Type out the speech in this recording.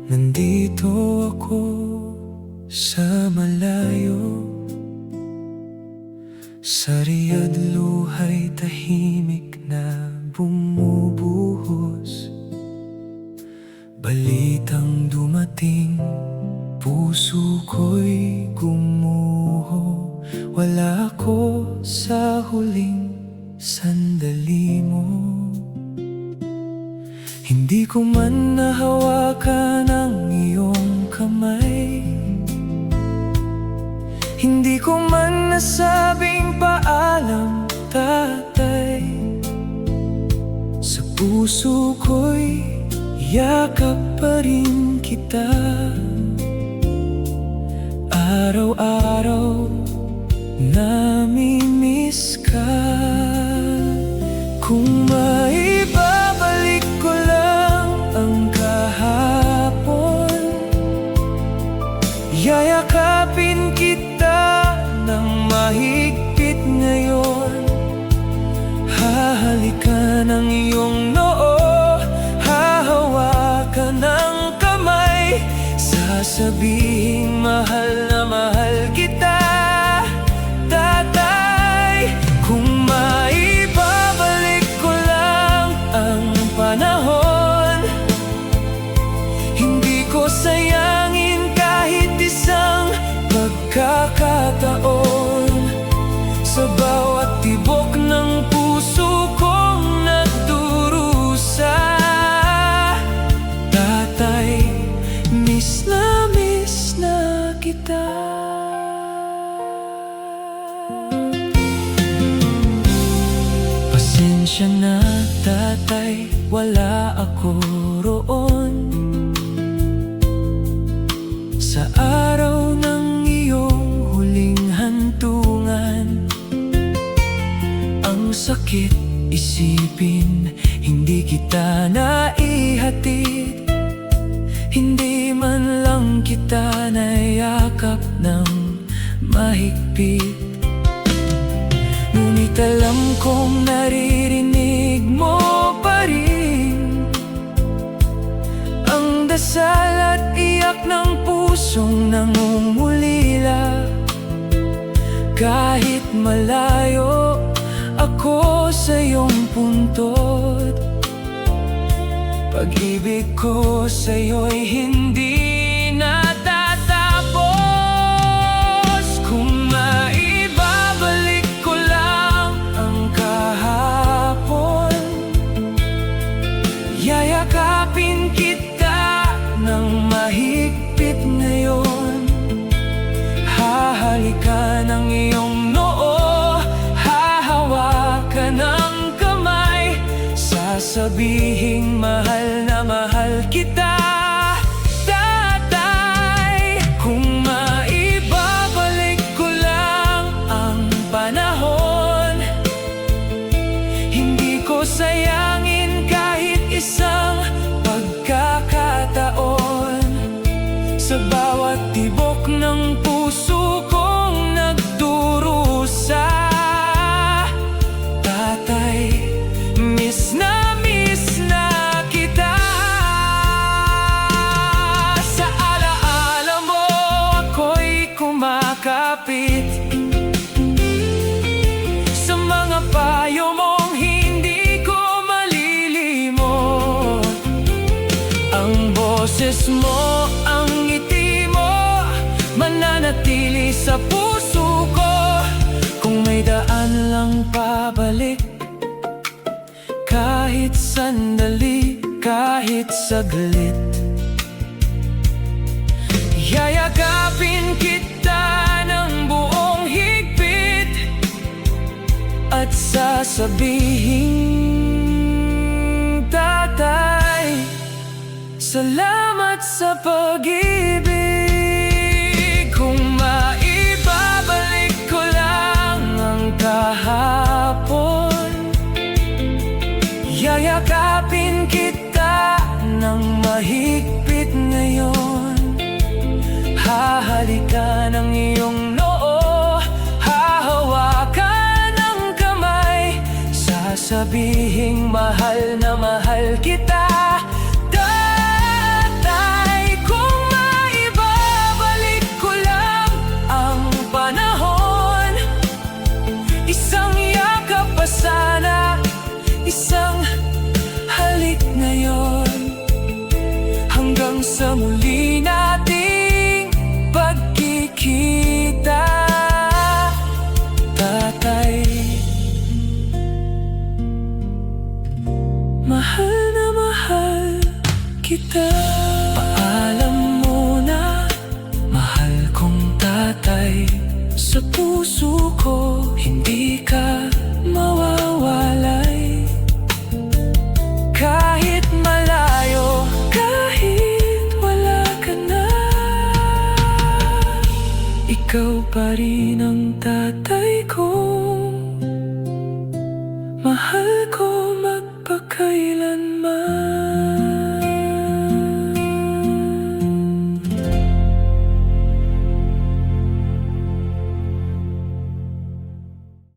Nandito ako sa malayo, sa Riyadh luha'y tahimik na bumubuhos. Balitang dumating, puso ko'y gumuho. Wala ako sa huling sandali mo. Hindi ko man nahawakan ang iyong kamay, hindi ko man nasabing paalam, tatay. Sa puso ko'y yakap pa rin kita. Araw-araw nami-miss ka. Kung maibabalik ko lang ang kahapon, yayakapin kita ng mahigpit ngayon. Hahalikan ang iyong noo, hahawakan ng kamay, sasabihing mahal na mahal kita, tatay. Kung maibabalik ko lang ang panahon, hindi ko sayangin kahit isang pagkakataon. Sa bawat tibok ng puso kong nagdurusa, tatay, miss na kita. Pasensya na, tatay, wala ako roon sa araw ng iyong huling hantungan. Ang sakit isipin, hindi kita naihatid, hindi man lang kita nayakap ng mahigpit. Ngunit alam kong naririnig mo pa rin ang dasal at iyak ng pusong nangungulila. Kahit malayo ako sa iyong puntod, pag-ibig ko sa'yo'y hindi natatapos. Kung maibabalik ko lang ang kahapon, yayakapin kita ng mahigpit ngayon. Hahalikan ang iyong noo, hahawakan ng kamay, sasabihing mahal na mahal kita, tatay. Kung maibabalik ko lang ang panahon, hindi ko sayangin kahit isang pagkakataon. Sa bawat tibok ng puso kong nagdurusa, tatay, miss na kita. Sa alaala mo ako'y kumakapit, sa mga payo mong hindi ko malilimot. Ang boses mo, ang ngiti mo, mananatili sa puso ko. Kung may daan lang pabalik, kahit sandali, kahit saglit, yayakapin kita ng buong higpit at sasabihing, tatay, salamat sa pag-ibig. Kung maibabalik ko lang ang kahapon, yayakapin kita ng mahigpit ngayon. Hahalikan ang iyong noo, hahawakan ng kamay, sasabihing mahal na mahal kita, tatay. hanggang sa muli nating pagkikita, Tatay. Mahal na mahal kita. Paalam muna, mahal kong tatay. Sa puso ko hindi ka mawawalay. Kahit malayo, kahit wala ka na, ikaw pa rin ang tatay ko. Mahal ko